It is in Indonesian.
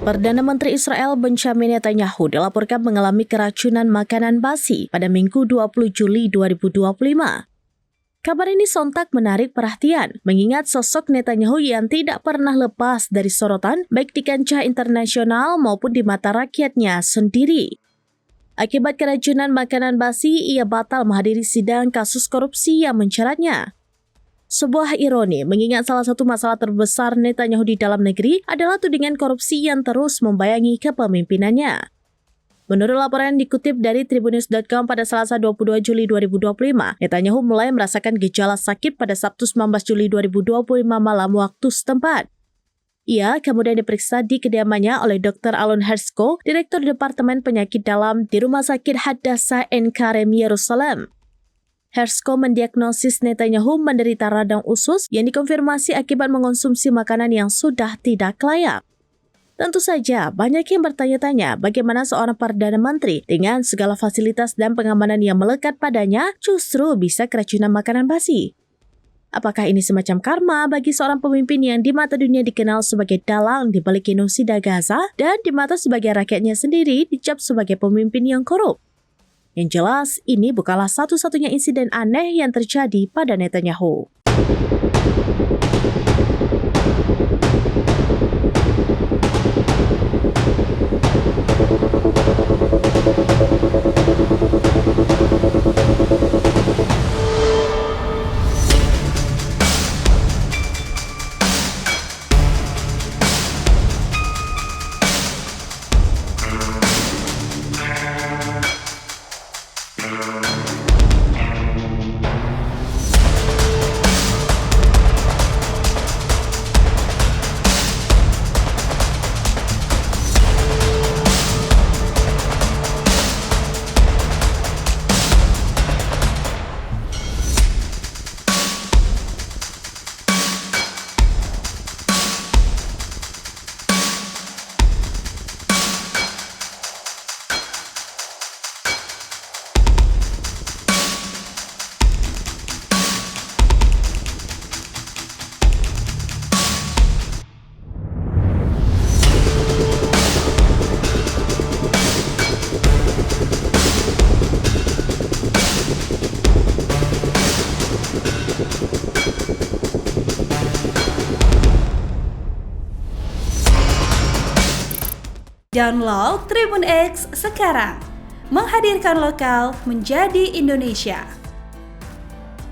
Perdana Menteri Israel Benjamin Netanyahu dilaporkan mengalami keracunan makanan basi pada Minggu 20 Juli 2025. Kabar ini sontak menarik perhatian, mengingat sosok Netanyahu yang tidak pernah lepas dari sorotan baik di kancah internasional maupun di mata rakyatnya sendiri. Akibat keracunan makanan basi, ia batal menghadiri sidang kasus korupsi yang menjeratnya. Sebuah ironi mengingat salah satu masalah terbesar Netanyahu di dalam negeri adalah tudingan korupsi yang terus membayangi kepemimpinannya. Menurut laporan dikutip dari Tribunnews.com pada Selasa 22 Juli 2025, Netanyahu mulai merasakan gejala sakit pada Sabtu 19 Juli 2025 malam waktu setempat. Ia kemudian diperiksa di kediamannya oleh Dr. Alon Hershko, Direktur Departemen Penyakit Dalam di Rumah Sakit Hadassah Ein Kerem, Yerusalem. Hershko mendiagnosis Netanyahu menderita radang usus yang dikonfirmasi akibat mengonsumsi makanan yang sudah tidak layak. Tentu saja, banyak yang bertanya-tanya bagaimana seorang Perdana Menteri dengan segala fasilitas dan pengamanan yang melekat padanya justru bisa keracunan makanan basi. Apakah ini semacam karma bagi seorang pemimpin yang di mata dunia dikenal sebagai dalang di balik genosida Gaza dan di mata sebagian rakyatnya sendiri dicap sebagai pemimpin yang korup? Yang jelas, ini bukanlah satu-satunya insiden aneh yang terjadi pada Netanyahu. Download Tribun X sekarang, menghadirkan lokal menjadi Indonesia.